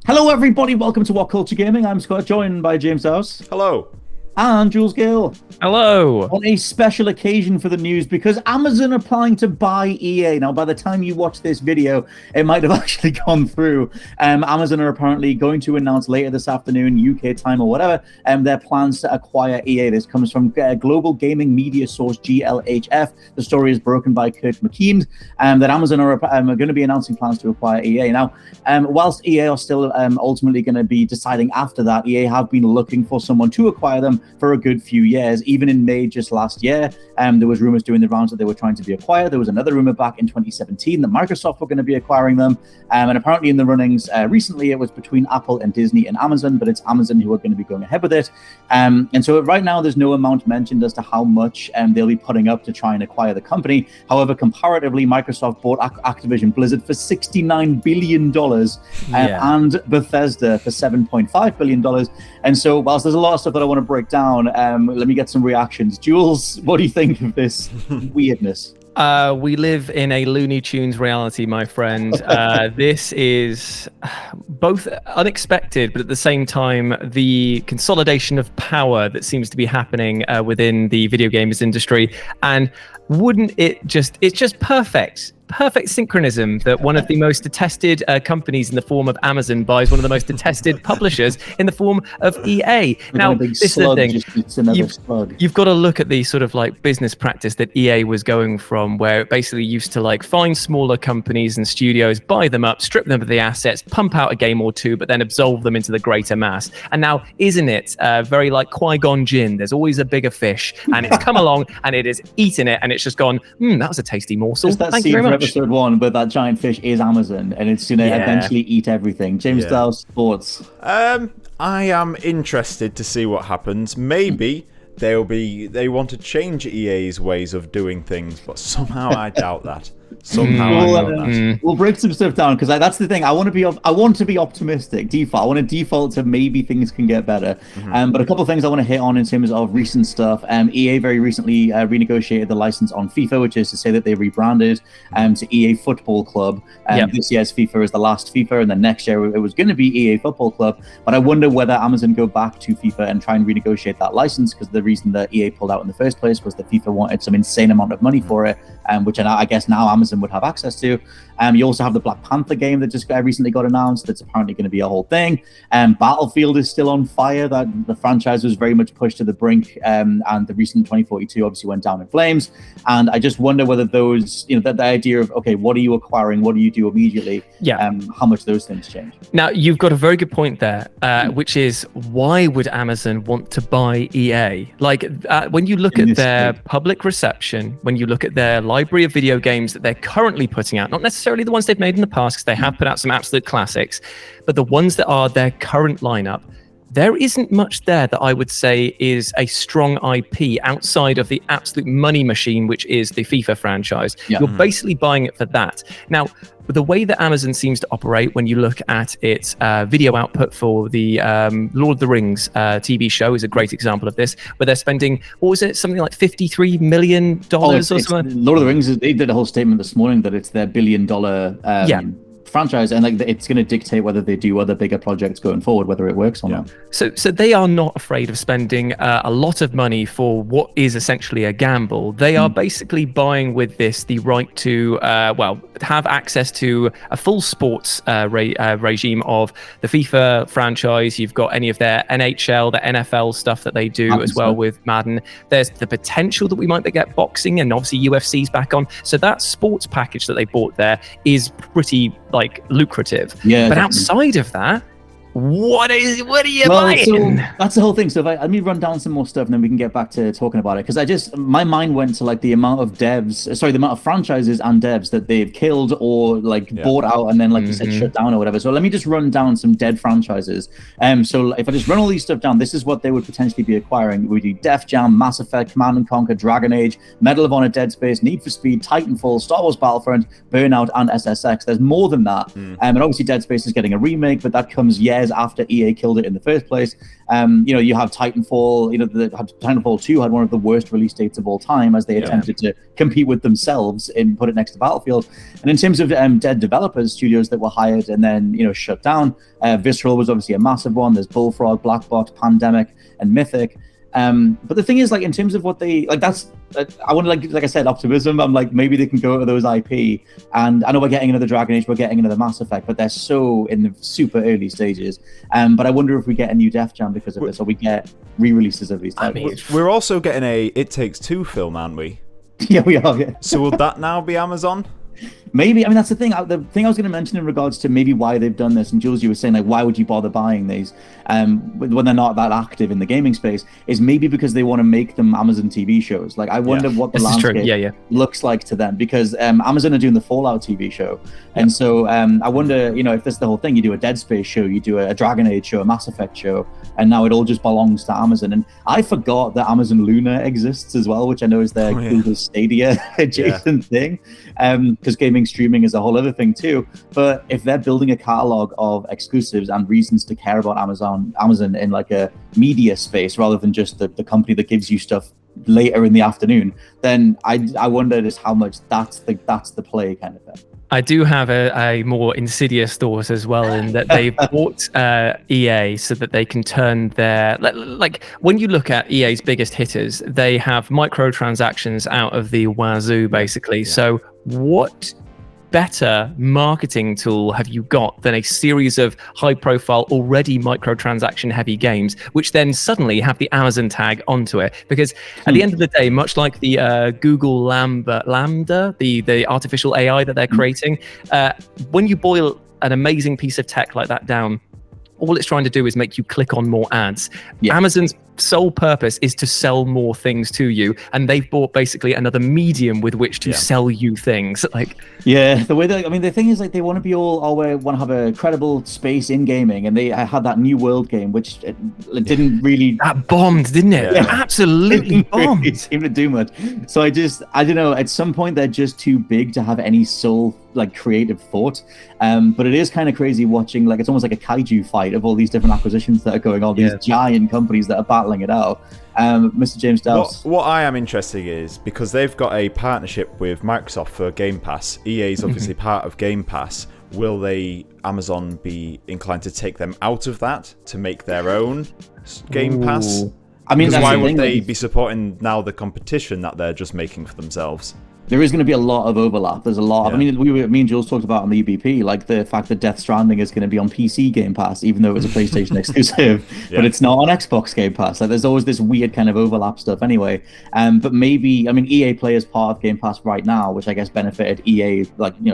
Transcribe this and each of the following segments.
Hello, everybody. Welcome to WhatCulture Gaming. I'm Scott, joined by James House. Hello. And Jules Gill. Hello. On a special occasion for the news, because Amazon are planning to buy EA. Now, by the time you watch this video, it might have actually gone through. Amazon are apparently going to announce later this afternoon, UK time or whatever, their plans to acquire EA. This comes from global gaming media source GLHF. The story is broken by Kirk McKean, that Amazon are going to be announcing plans to acquire EA. Now, whilst EA are still ultimately going to be deciding after that, EA have been looking for someone to acquire them for a good few years. Even in May just last year, there was rumors doing the rounds that they were trying to be acquired. There was another rumor back in 2017 that Microsoft were going to be acquiring them. And apparently in the runnings recently, it was between Apple and Disney and Amazon, but it's Amazon who are going to be going ahead with it. And so right now, there's no amount mentioned as to how much they'll be putting up to try and acquire the company. However, comparatively, Microsoft bought Activision Blizzard for $69 billion and Bethesda for $7.5 billion. And so whilst there's a lot of stuff that I want to break down, let me get some reactions. Jules, what do you think of this weirdness? We live in a Looney Tunes reality, my friend. This is both unexpected, but at the same time, the consolidation of power that seems to be happening within the video games industry. And wouldn't it just, it's just perfect synchronism that one of the most detested companies in the form of Amazon buys one of the most detested publishers in the form of EA. Now, this is the thing. You've got to look at the sort of like business practice that EA was going from, where it basically used to like find smaller companies and studios, buy them up, strip them of the assets, pump out a game or two, but then absolve them into the greater mass. And now, isn't it very like Qui-Gon Jinn? There's always a bigger fish, and it's come along and it is eaten it, and it's just gone, that was a tasty morsel. Thank you very much. Episode 1, but that giant fish is Amazon, and it's going to eventually eat everything. James Dow's thoughts? I am interested to see what happens. Maybe they want to change EA's ways of doing things, but somehow I doubt that. We'll break some stuff down, because that's the thing. I want to be optimistic. I want to default to maybe things can get better. But a couple of things I want to hit on in terms of recent stuff. EA very recently renegotiated the license on FIFA, which is to say that they rebranded to EA Football Club. This year's FIFA is the last FIFA, and then next year it was going to be EA Football Club. But I wonder whether Amazon go back to FIFA and try and renegotiate that license, because the reason that EA pulled out in the first place was that FIFA wanted some insane amount of money for it, which I guess now Amazon would have access to. You also have the Black Panther game that just recently got announced. That's apparently going to be a whole thing. Battlefield is still on fire. That the franchise was very much pushed to the brink, and the recent 2042 obviously went down in flames. And I just wonder whether those, the idea of, okay, what are you acquiring? What do you do immediately? How much those things change. Now, you've got a very good point there, which is, why would Amazon want to buy EA? Like, when you look at their public reception, when you look at their library of video games that they're currently putting out, not necessarily the ones they've made in the past, because they have put out some absolute classics, but the ones that are their current lineup, there isn't much there that I would say is a strong IP outside of the absolute money machine, which is the FIFA franchise. You're basically buying it for that. Now, the way that Amazon seems to operate, when you look at its video output for the Lord of the Rings TV show, is a great example of this, where they're spending, what was it, something like $53 million or something? Lord of the Rings, they did a whole statement this morning that it's their billion-dollar franchise, and like it's going to dictate whether they do other bigger projects going forward, whether it works or not. So they are not afraid of spending a lot of money for what is essentially a gamble. They are basically buying with this the right to have access to a full sports regime of the FIFA franchise. You've got any of their NHL, the NFL stuff that they do as well with Madden. There's the potential that we might get boxing, and obviously UFC's back on. So that sports package that they bought there is pretty lucrative. But outside of that, what are you buying? So that's the whole thing. So let me run down some more stuff, and then we can get back to talking about it. Because my mind went to like the amount of franchises and devs that they've killed or bought out, and then you said shut down or whatever. So let me just run down some dead franchises. So if I just run all these stuff down, this is what they would potentially be acquiring. We do Def Jam, Mass Effect, Command & Conquer, Dragon Age, Medal of Honor, Dead Space, Need for Speed, Titanfall, Star Wars Battlefront, Burnout, and SSX. There's more than that. And obviously Dead Space is getting a remake, but that comes years years after EA killed it in the first place. You have Titanfall. Titanfall 2 had one of the worst release dates of all time as they attempted to compete with themselves and put it next to Battlefield. And in terms of dead developers, studios that were hired and then shut down, Visceral was obviously a massive one. There's Bullfrog, Blackbox, Pandemic, and Mythic. But the thing is, like, in terms of what they like, I want to like I said, optimism. I'm like, maybe they can go to those IP, and I know we're getting another Dragon Age, we're getting another Mass Effect, but they're so in the super early stages. But I wonder if we get a new Def Jam because of this, or we get re-releases of these titles. We're also getting a It Takes Two film, aren't we? Yeah, we are. Yeah. So will that now be Amazon? Maybe. I mean, that's the thing. The thing I was going to mention in regards to maybe why they've done this, and Jules, you were saying, like, why would you bother buying these when they're not that active in the gaming space, is maybe because they want to make them Amazon TV shows. Like, I wonder what the landscape looks like to them, because Amazon are doing the Fallout TV show. And so I wonder, if this is the whole thing, you do a Dead Space show, you do a Dragon Age show, a Mass Effect show, and now it all just belongs to Amazon. And I forgot that Amazon Luna exists as well, which I know is their Google Stadia adjacent thing, because gaming streaming is a whole other thing too. But if they're building a catalog of exclusives and reasons to care about Amazon in like a media space rather than just the company that gives you stuff later in the afternoon, then I wonder just how much that's the play kind of thing. I do have a more insidious thought as well, in that they bought EA so that they can turn their, like when you look at EA's biggest hitters, they have microtransactions out of the wazoo, basically. So what better marketing tool have you got than a series of high-profile, already microtransaction-heavy games, which then suddenly have the Amazon tag onto it? Because at the end of the day, much like the Google Lambda, the artificial AI that they're creating, when you boil an amazing piece of tech like that down, all it's trying to do is make you click on more ads. Amazon's sole purpose is to sell more things to you, and they've bought basically another medium with which to sell you things. The way that, I mean, the thing is, like, they want to be want to have a credible space in gaming, and they had that New World game, which it didn't really, that bombed, didn't it? Yeah. Absolutely bombed. It seemed to do much. So I don't know, at some point they're just too big to have any soul, like, creative thought. But it is kind of crazy watching, like, it's almost like a kaiju fight of all these different acquisitions that are going on, these giant companies that are battling it out. Mr. James Dowse. What I am interested in is, because they've got a partnership with Microsoft for Game Pass, EA is obviously part of Game Pass. Will Amazon be inclined to take them out of that to make their own Game Pass? I mean, why would they be supporting now the competition that they're just making for themselves? There is going to be a lot of overlap. There's a lot. I mean, me and Jules talked about on the UBP, like the fact that Death Stranding is going to be on PC Game Pass, even though it was a PlayStation exclusive, but it's not on Xbox Game Pass. Like, there's always this weird kind of overlap stuff anyway. But maybe, I mean, EA Play is part of Game Pass right now, which I guess benefited EA,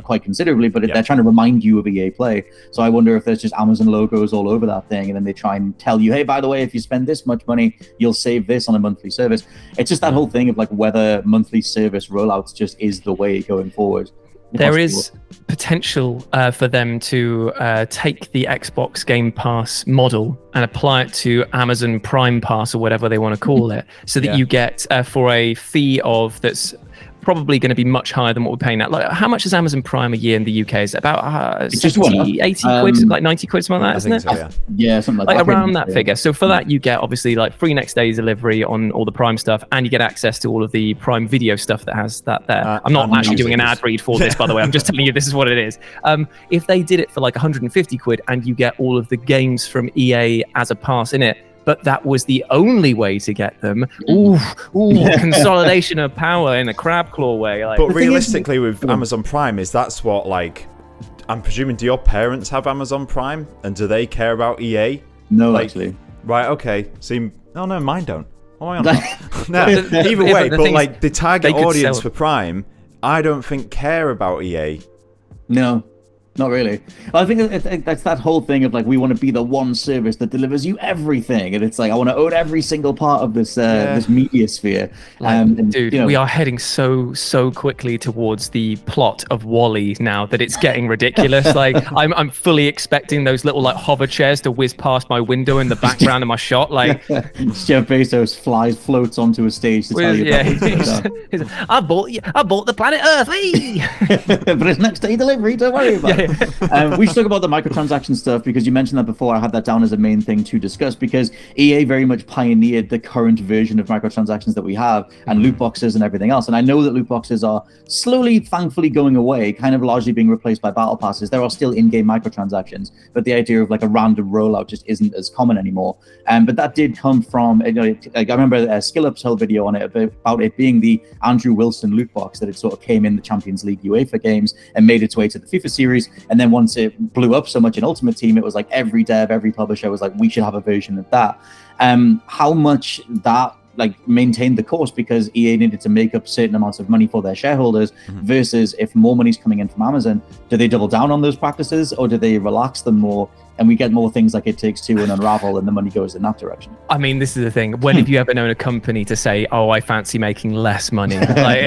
quite considerably, but they're trying to remind you of EA Play. So I wonder if there's just Amazon logos all over that thing, and then they try and tell you, hey, by the way, if you spend this much money, you'll save this on a monthly service. It's just that whole thing of, like, whether monthly service rollouts just is the way going forward. There is potential for them to take the Xbox Game Pass model and apply it to Amazon Prime Pass, or whatever they want to call it, so that you get for a fee that's probably going to be much higher than what we're paying now. Like, how much is Amazon Prime a year in the UK? Is it about 70, 80 quid, like 90 quid, something like that, isn't it? So, yeah, something like that. Around that figure. So for that, you get obviously like free next day delivery on all the Prime stuff, and you get access to all of the Prime Video stuff that has that there. I'm not actually doing an ad read for this, by the way. I'm just telling you this is what it is. If they did it for like 150 quid and you get all of the games from EA as a pass in it, but that was the only way to get them. Consolidation of power in a crab claw way. But realistically, with Amazon Prime, that's what, like, I'm presuming, do your parents have Amazon Prime, and do they care about EA? No, actually. Right, okay. No, mine don't. Oh, either way, but like the target audience for Prime, I don't think care about EA. No. Not really. I think that's that whole thing of, like, we want to be the one service that delivers you everything, and it's like, I want to own every single part of this this media sphere. Dude, we are heading so quickly towards the plot of WALL-E now that it's getting ridiculous. Like, I'm fully expecting those little, like, hover chairs to whiz past my window in the background of my shot. Like, Jeff Bezos floats onto a stage to tell you. I bought the planet Earth, hey! But it's next day delivery. Don't worry about it. We should talk about the microtransaction stuff because you mentioned that before. I had that down as a main thing to discuss because EA very much pioneered the current version of microtransactions that we have and loot boxes and everything else. And I know that loot boxes are slowly, thankfully, going away, kind of largely being replaced by battle passes. There are still in-game microtransactions, but the idea of like a random rollout just isn't as common anymore. But that did come from, I remember a Skill Up's whole video on it about it being the Andrew Wilson loot box that it sort of came in the Champions League UEFA games and made its way to the FIFA series. And then once it blew up so much in Ultimate Team, it was like every dev, every publisher was like, we should have a version of that. How much that like maintained the course because EA needed to make up certain amounts of money for their shareholders versus if more money's coming in from Amazon, do they double down on those practices or do they relax them more? And we get more things like It Takes Two and Unravel, and the money goes in that direction. I mean, this is the thing. When have you ever known a company to say, "Oh, I fancy making less money"? Like,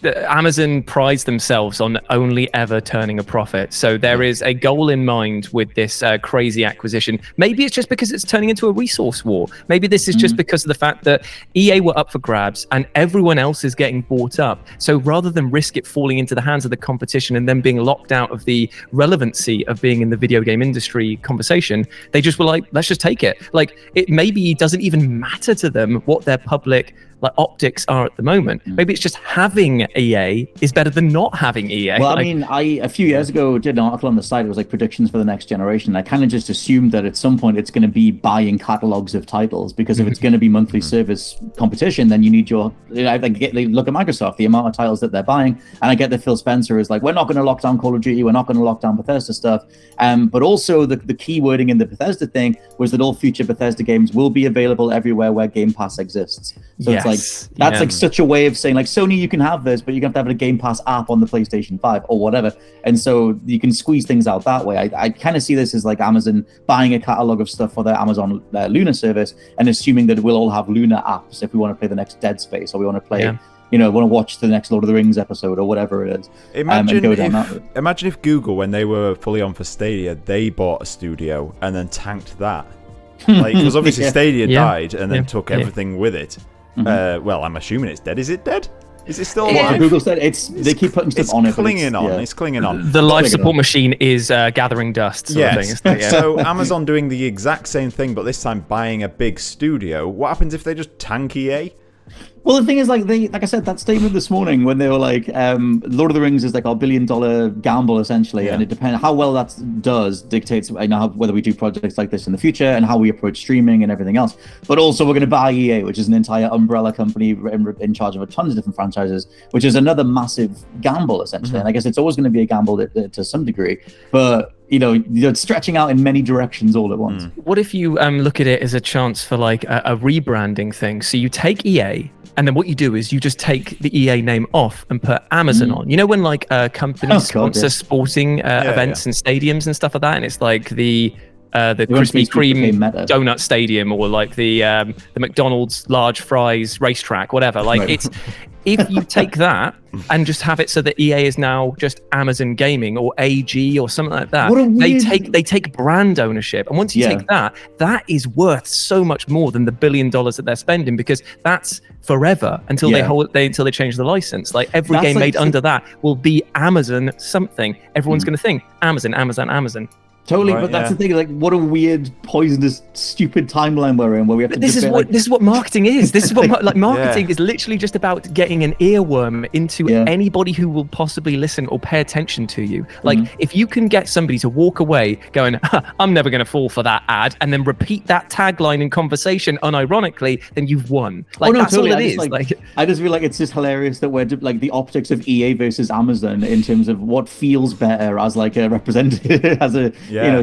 Amazon prides themselves on only ever turning a profit. So there is a goal in mind with this crazy acquisition. Maybe it's just because it's turning into a resource war. Maybe this is just because of the fact that EA were up for grabs and everyone else is getting bought up. So rather than risk it falling into the hands of the competition and then being locked out of the relevancy of being in the video game industry conversation, they just were like, let's just take it. Like, it maybe doesn't even matter to them what their public like optics are at the moment. Maybe it's just having EA is better than not having EA. Well, I mean, a few years ago did an article on the site. It was like predictions for the next generation. I kind of just assumed that at some point it's going to be buying catalogs of titles because if it's going to be monthly service competition, then you need your. I think look at Microsoft, the amount of titles that they're buying, and I get that Phil Spencer is like, we're not going to lock down Call of Duty, we're not going to lock down Bethesda stuff. But also the key wording in the Bethesda thing was that all future Bethesda games will be available everywhere where Game Pass exists. So it's like that's like such a way of saying like Sony, you can have this, but you have to have a Game Pass app on the PlayStation 5 or whatever. And so you can squeeze things out that way. I kind of see this as like Amazon buying a catalog of stuff for their Amazon Luna service and assuming that we'll all have Luna apps if we want to play the next Dead Space or we want to play, want to watch the next Lord of the Rings episode or whatever it is. Imagine if Google, when they were fully on for Stadia, they bought a studio and then tanked that. Like, because obviously Stadia died and then took everything with it. Well, I'm assuming it's dead. Is it dead? Is it still alive? Google said they keep putting stuff on it. It's clinging on. The life support machine is gathering dust. So Amazon doing the exact same thing, but this time buying a big studio. What happens if they just tank EA? Well, the thing is, like I said, that statement this morning when they were like, Lord of the Rings is like our $1 billion gamble, essentially, and it depends how well that does dictates whether we do projects like this in the future and how we approach streaming and everything else. But also, we're going to buy EA, which is an entire umbrella company in charge of a ton of different franchises, which is another massive gamble, essentially. And I guess it's always going to be a gamble to some degree, but you're stretching out in many directions all at once. What if you look at it as a chance for like a rebranding thing? So you take EA, and then what you do is you just take the EA name off and put Amazon on. You know when like companies sponsor sporting events and stadiums and stuff like that, and it's like the Krispy Kreme donut stadium or like the McDonald's large fries racetrack, whatever. Like it's if you take that and just have it so that EA is now just Amazon Gaming or AG or something like that. They take brand ownership, and once you take that is worth so much more than the $1 billion that they're spending because that's forever until until they change the license. Like every game made under that will be Amazon something. Everyone's going to think Amazon. Totally, but that's the thing. Like, what a weird, poisonous, stupid timeline we're in, where we have to. This is what marketing is. This is what marketing is. Literally just about getting an earworm into anybody who will possibly listen or pay attention to you. Like, if you can get somebody to walk away going, "I'm never going to fall for that ad," and then repeat that tagline in conversation unironically, then you've won. Like, that's all it is. I just feel like it's just hilarious that we're like the optics of EA versus Amazon in terms of what feels better as like a representative, as a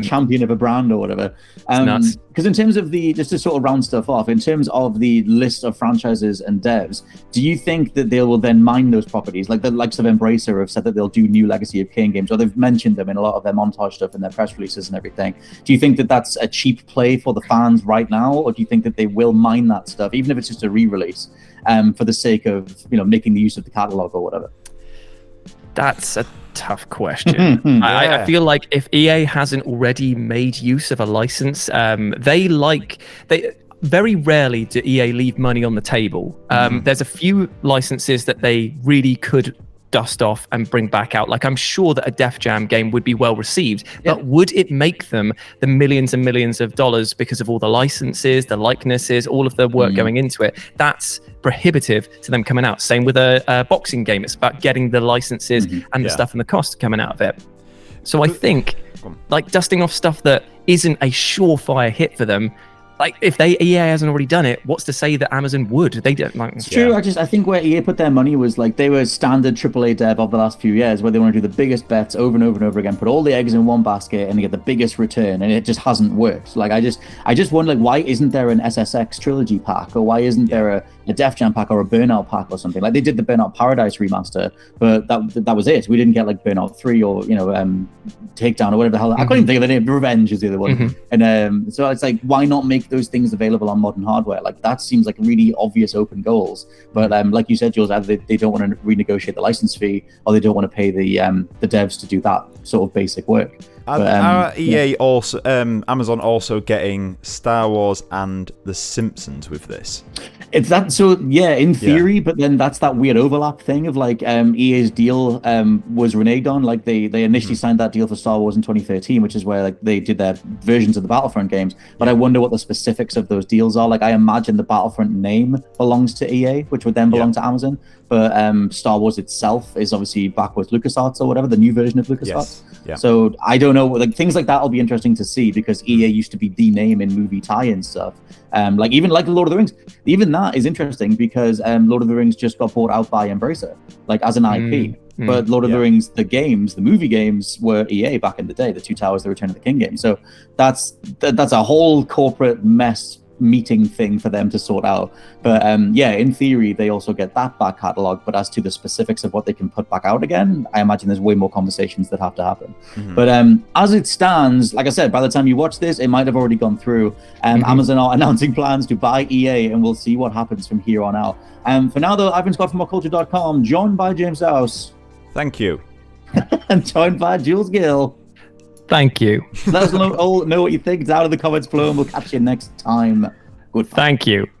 champion of a brand or whatever. Because in terms of just to sort of round stuff off, in terms of the list of franchises and devs, do you think that they will then mine those properties? Like the likes of Embracer have said that they'll do new Legacy of Kain games, or they've mentioned them in a lot of their montage stuff and their press releases and everything. Do you think that that's a cheap play for the fans right now, or do you think that they will mine that stuff, even if it's just a re-release, for the sake of making the use of the catalog or whatever? That's a tough question. I feel like if EA hasn't already made use of a license, they very rarely do EA leave money on the table. There's a few licenses that they really could dust off and bring back out. Like, I'm sure that a Def Jam game would be well received, but would it make them the millions and millions of dollars because of all the licenses, the likenesses, all of the work going into it? That's prohibitive to them coming out. Same with a boxing game. It's about getting the licenses and the stuff and the cost coming out of it. So I think like dusting off stuff that isn't a surefire hit for them, like if EA hasn't already done it, what's to say that Amazon would? They don't. Like, it's true. I think where EA put their money was like they were standard AAA dev of the last few years, where they want to do the biggest bets over and over and over again, put all the eggs in one basket, and they get the biggest return, and it just hasn't worked. Like I just wonder, like, why isn't there an SSX trilogy pack, or why isn't there a Def Jam pack or a Burnout pack or something? Like they did the Burnout Paradise remaster, but that was it. We didn't get like Burnout 3 or Takedown or whatever the hell. I can't even think of the name. Revenge is the other one. And so it's like, why not make those things available on modern hardware? Like that seems like really obvious open goals. But like you said, Jules, either they don't want to renegotiate the license fee, or they don't want to pay the devs to do that sort of basic work. Are EA also Amazon also getting Star Wars and The Simpsons with this? It's that, so in theory, but then that's that weird overlap thing of like EA's deal was reneged on. Like they initially signed that deal for Star Wars in 2013, which is where like they did their versions of the Battlefront games. But I wonder what the specifics of those deals are. Like I imagine the Battlefront name belongs to EA, which would then belong to Amazon. But Star Wars itself is obviously back with LucasArts or whatever, the new version of LucasArts. Yes. Yeah. So I don't know, like things like that will be interesting to see, because EA used to be the name in movie tie-in stuff. Like even like Lord of the Rings, even that is interesting because Lord of the Rings just got bought out by Embracer, like as an IP. But Lord of the Rings, the games, the movie games, were EA back in the day, the Two Towers, the Return of the King game. So that's a whole corporate mess meeting thing for them to sort out. But in theory they also get that back catalog, but as to the specifics of what they can put back out again, I imagine there's way more conversations that have to happen. But as it stands, like I said, by the time you watch this, it might have already gone through. Amazon are announcing plans to buy EA, and we'll see what happens from here on out. For now though, I've been Scott from WhatCulture.com, joined by James House. Thank you. And joined by Jules Gill. Thank you. Let us all know what you think down in the comments below, and we'll catch you next time. Goodbye. Thank you.